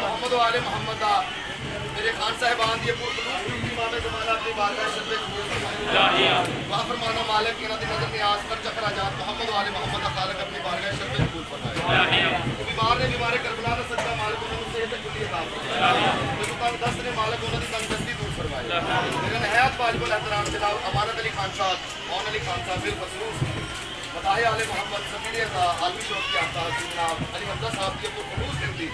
मोहम्मद वाले मोहम्मद मेरे खान साहिबान दी इमाम ज़माना अपनी बारगाह शरीफ वहाँ फरमाना मालिक इन्हां दी नज़र नियाज़ कर चक्कर आजाद मोहम्मद वाले मोहम्मद दा खालिक अपनी बारगाह शरीफ कबूल फरमाए। बीमार ने बीमारे करबला दा सदका मालिक उन्हां नूं सेहत कुल्ली अता फरमाए। जो तंग दस्त ने मालिक उन्हां दी तंगदस्ती दूर फरमाए। मेरे नहायत वाजिबुल एहतराम जनाब अमानत अली खान साहब मौन अली खान साहब बिलखसूस बताए आले मोहम्मद सफीर आलमी शौक की आफताब जनाब अली हमजा साहब की पुरखलूस गिनती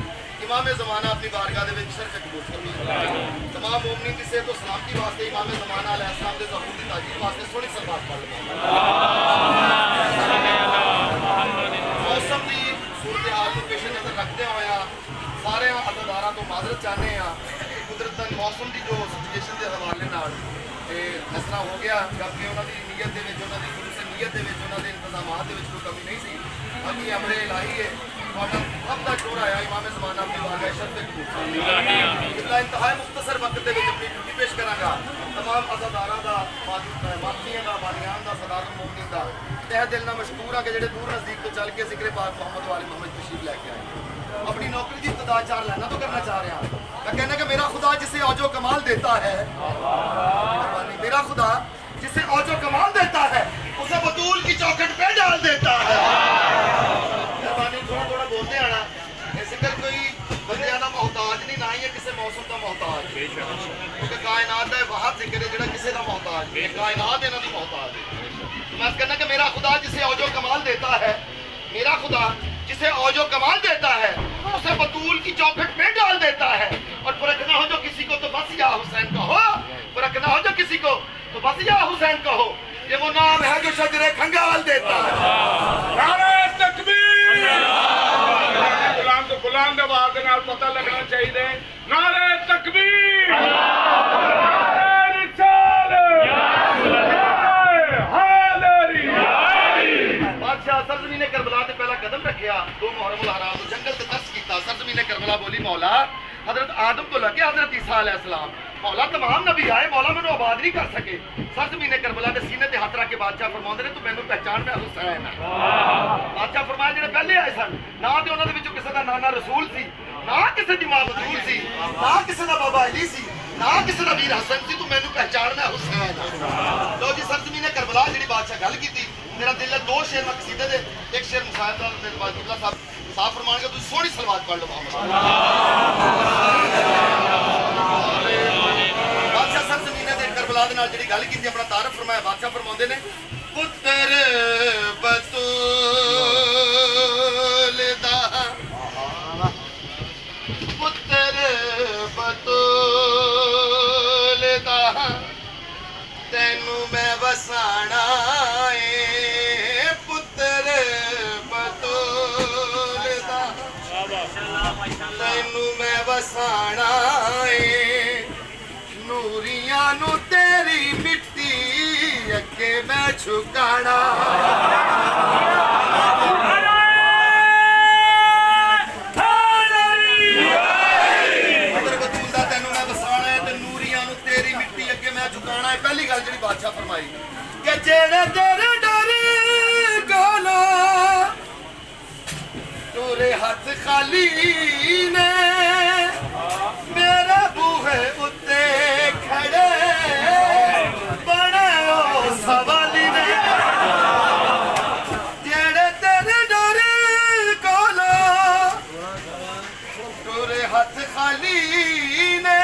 इमाम ज़माना अपनी बारगाह दे विच शरफ कबूल फरमाए। तमाम मोमिनीन दी सेहत और सलामती वास्ते इमाम ज़माना अलैहिस्सलाम दे ज़हूर दी ताजील वास्ते सोहनी सलवात पढ़ लो। मौसम की सूरत हाल को पेश नज़र रखते हुए सारे अदादारां तो माजरत चाहते हैं कुदरतन मौसम की जो सिचुएशन के हवाले नाल इस तरह हो गया जबकि उन्होंने नीयत के नीयत के इंतजाम कोई कमी नहीं सी। बाकी अमरे इलाही है अब तक शोर आया इमाम ज़माना अपनी बारगाह शरीफ इंतहाई मुख्तसर वक्त के अपनी ड्यूटी पेश करांगा तमाम अज़ादारां दा माफियां दा बानियान दा सदारत मोमिनीन दा तह दिल नाल मशकूर हाँ कि जेडे दूर नज़दीक तो चल के जिक्र पाक मोहम्मद वाले मोहम्मद तशरीफ लैके आए। अपनी नौकरी की इब्तिदा 4 लाइनों तो करना चाह रहे हैं। मैं कहना कि मेरा खुदा जिसे औजो कमाल देता है मेरा खुदा जिसे औजो कमाल देता है उसे बतूल की चौखट पे डाल देता है। थोड़ा थोड़ा बोलते आना जिक्र कोई बंदियां दा मोहताज नहीं ना ही किसी मौसम का मोहताज क्योंकि कायनात है वहां जिक्र है जो किसी का मोहताज है कायनात इन्हां दी मोहताज है। मैं कहना कि मेरा खुदा जिसे औजो कमाल देता है मेरा खुदा जिसे औजो कमाल देता है उसे बतूल की चौखट में डाल देता है। और परखना हो जो किसी को तो बस या हुसैन कहो परखना हो जो किसी को तो बस या हुसैन कहो ये वो नाम है जो शजरे खंगाल देता है। नारे तकबीर गुलाम तो गुलाम दे आवाज दे नाल पता लगना चाहिए नारे तकबीर नारे रिसालत बादशाह सरजमीन करबला ते पहला कदम रखिया 2 मुहर्रम हराम जंगल ते दर्श कीता सरजमीन करबला बोली मौला हजरत आदम को लगे हजरत ईसा अलैहिस्सलाम मौला तमाम नबी आए मौला मैनू आबाद नहीं कर सके। सरजमीन करबला के सीने ते हाथ रख के बादशाह फरमाउंदे ने तू मैनू पहचान मैं हुसैन है। बादशाह फरमाया जेडे पहले आए सन ना ते उन्हां दे विचों किसी दा नाना रसूल सी ना किसी दी मां बतूल सी ना किसी दा बाबा अली सी ना किसी दा वीर हसन सी तू मैनू पहचान मैं हुसैन है। लो जी सरजमीन करबला जेडी बादशाह गल कीती मेरा दिल 2 शेर मैं कसीदे दे एक शेर मुसाहिब दा मेरे बादशाह साहब साफ फरमाएंगे तुम सोहनी सलवात पढ़ लो मोहम्मद बादशाह सरजमीन दे करबला दे नाल जेडी गल कीती अपना तारफ फरमाया बादशाह फरमाउंदे ने पुत्र बतूल दा पुत्र बतूल दा तैनू मैं वसाना है पुत्र बतूल दा तैनू मैं वसाना है नूरियां नू तेरी मिट्टी अगे मैं झुकाना पहली गल जी बादशाह फरमाई कि जेड़े तेरे डर कोलो तोरे हाथ खाली ने मेरे बूहे उत्ते खड़े बने ओ सवाली ने जेड़े तेरे डर कोलो तोरे हाथ खाली ने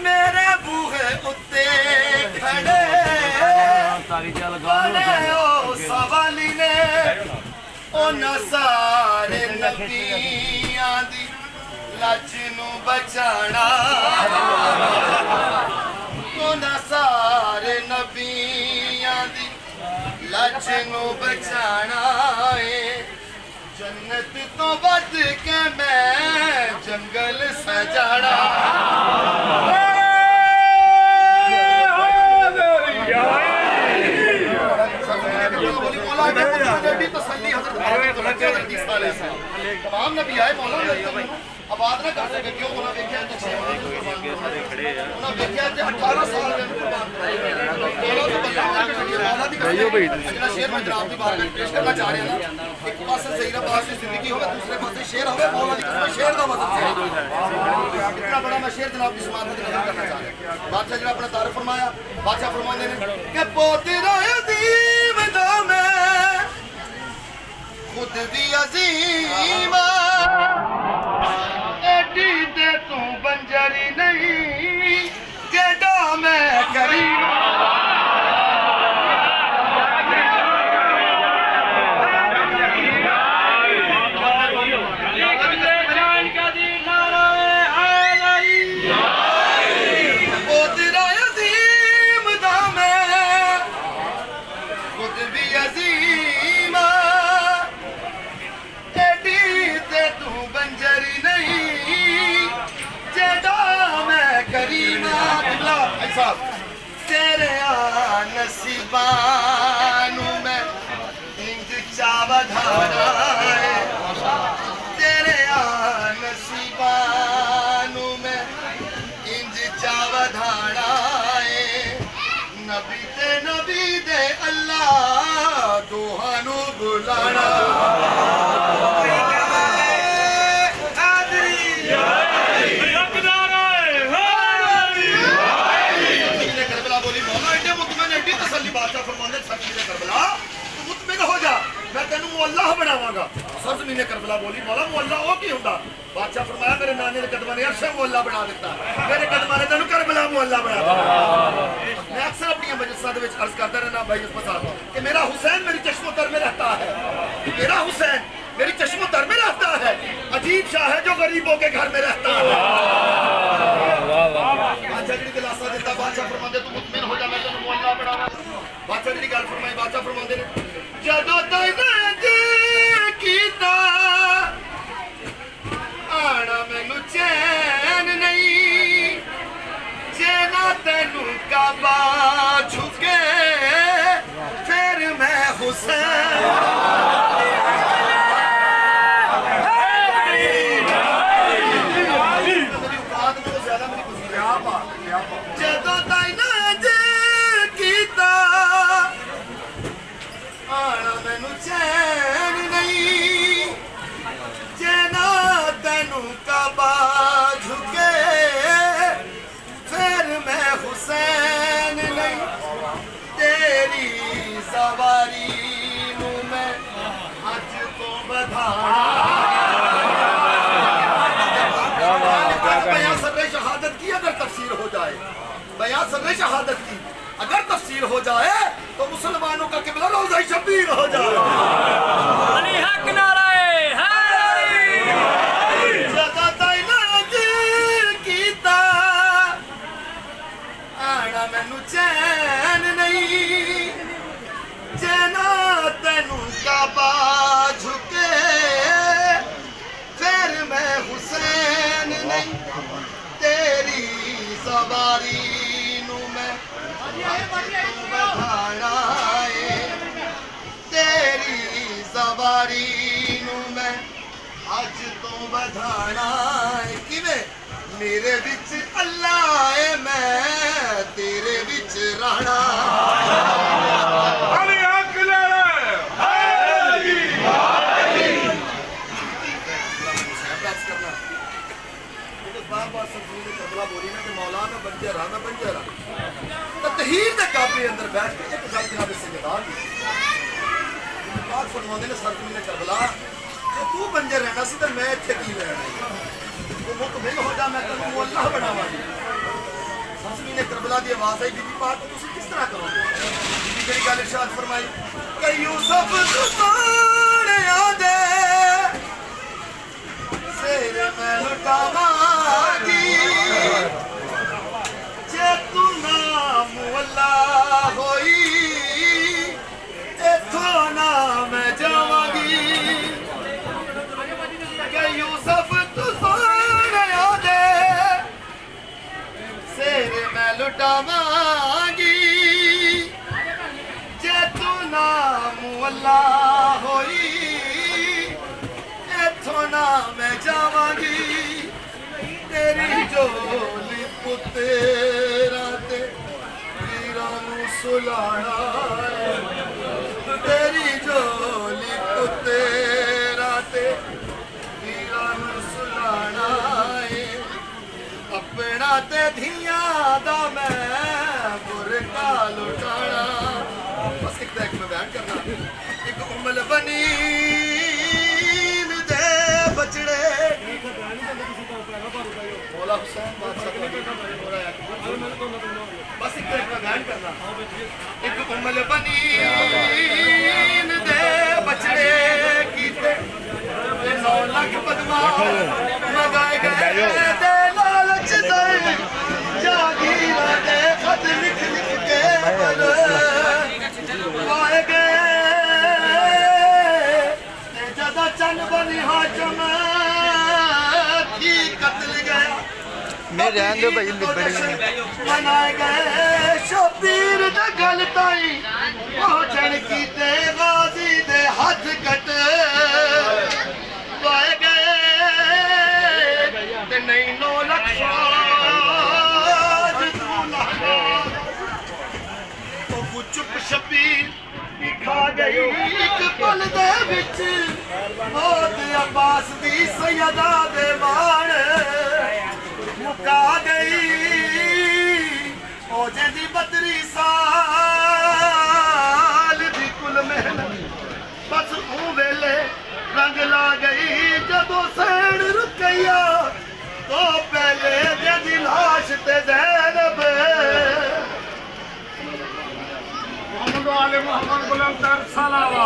मेरे बूहे उत्ते खड़े बने ओ सवाली ने उन्हां सारे नबियां दी लज नू बचाना उन्हां सारे नबियां दी लज नू बचाना है जन्नत तो बद के मैं जंगल सजाना तमाम नबी आए मौला ना कर सके क्यों उन्होंने देखा कि 6 माह के कुर्बान खड़े हैं उन्होंने देखा कि 18 साल के कुर्बान अगला शेर मैं जनाब की बात पेश करना चाह रहा हूं एक पासे ज़हीरा पास की जिंदगी हो दूसरे पासे शेर हो मौला दी कसम शेर दा मतलब इतना बड़ा मैं शेर जनाब की समात में करना चाह रहा हूं बादशाह जरा अपना तारीफ फरमाया बादशाह फरमाते ने कि पोतेरा अजीम दा मैं खुद भी अजीम एडी ते तू बंजरी नहीं जेड़ा मैं करीम तेरे नसीबानू मैं इंज चावधारा है तेरे नसीबानू मैं इंज चावधारा है नबी दे अल्लाह दोहानू बुलाना सरज़मीन करबला बोली मौला मुअल्ला वो की हुंदा बादशाह फरमाया मेरे नाने ने कदमां ने अरशे मुअल्ला बना दिता मेरे कदमां ने तेनू करबला मुअल्ला बना दिता मैं अक्सर अपनी मजलिसां दे विच अर्ज करदा रहना भाई उस पता कि मेरा हुसैन मेरी चश्मोतर में रहता है मेरा हुसैन मेरी चश्मोतर में रहता है अजीब शाह है जो गरीबों के घर में रहता है बादशाह जी दिलासा देता बादशाह फरमांदे तू मुतमिन हो जा मैं तेनू मुअल्ला बनावा बादशाह जी गल फरमाई बादशाह फरमांदे ने जदों तक कीता आना मैनू चैन नहीं जेना तेनू काबा झुके फिर मैं हुसैन जदों तक कीता आना मैनू चैन नहीं जेना तेनू काबा झुके फिर मैं हुसैन नहीं तेरी सवारी नू मैं अज तो बधाना बयां सर्रे शहादत की अगर तफसीर हो जाए बयां सर्रे शहादत की अगर तफसीर हो जाए तो मुसलमानों का किबला रोज़ा शबीर हो जाए अली हक नाराए जदा ताइना कीता आना मैनू चैन नहीं जेना तेनू काबा झुके फिर मैं हुसैन नहीं तेरी सवारी नू मैं बधाना है तेरी सवारी नू मैं अज तो बधाना है किवें मेरे विच अल्लाह है मैं तेरे विच रहना अली हक नाराए हैदरी बार सरज़मीन करबला बोली ना कि मौला मैं बंजर हाँ मैं बंजर हाँ तहीर दे काबे अंदर बैठ के एक गल जनाब सैयदान पाक फरमांदे ने सरज़मीन करबला कि तू बंजर रहना सी ते मैं इत्थे की लेना वो मुतमिन हो जा मैं तेनू मुअल्ला बनावांगी सरज़मीन करबला दी आवाज़ आई बीबी पाक तुसीं किस तरह करोगे बीबी जेहड़ी गल इरशाद फरमाई कि यूसुफ तू सोने आदे सिर मैं लुटावांगी जे तू ना मुअल्ला होई इथों ना मैं जावांगी कि यूसुफ तू सोने दे सिर मैं लुटावांगी जे तू ना मुअल्ला होई इथों ना मैं जावांगी बुलाना है तेरी झोली तो तेरा ते वीरां नूं सुलाना है अपना ते धियां दा मैं बुरका लुटाना बस एक मैं बयान करना एक उमल बनी दे बचड़े मौला हुसैन बादशाह बस एक मैं बयान करना एक उमल बनी दे बचड़े कीते 9 लाख बदमा मगाए गए दे लालच दे जागीर दे खत लिख लिख के पाए गए ते जदा चन बनी हाजम थी कतल गया मैं रहने दो भाई लिबड़ी मनाए गए शबीर दे गल ताई पहुंचन कीते गाजी दे हाथ कट पाए गए ते नहीं 9 लाख साज तू लहरा ਉਹ ਚੁੱਪ ਸ਼ਬੀਰ ਵੀ ਖਾ ਗਈ ਇੱਕ ਪਲ ਦੇ ਵਿੱਚ ਮੌਤ ਅਬਾਸ ਦੀ ਸਯਦਾ ਦੇ ਮਾਣ ਮੁਕਾ ਗਈ ਉਹ ਜਿਹਦੀ 32 ਸਾਲ ਦੀ ਕੁਲ ਮਿਹਨਤ ਬਸ ਉਹ ਵੇਲੇ ਰੰਗ ਲਾ ਗਈ ਜਦੋਂ ਸੈਣ ਰੁਕਈਆ ਤੋਂ ਪਹਿਲੇ ਜਿਹਦੀ ਲਾਸ਼ ਤੇ ਜ਼ੈਨਬ मोहम्मद आले मोहम्मद बुलंद सलावा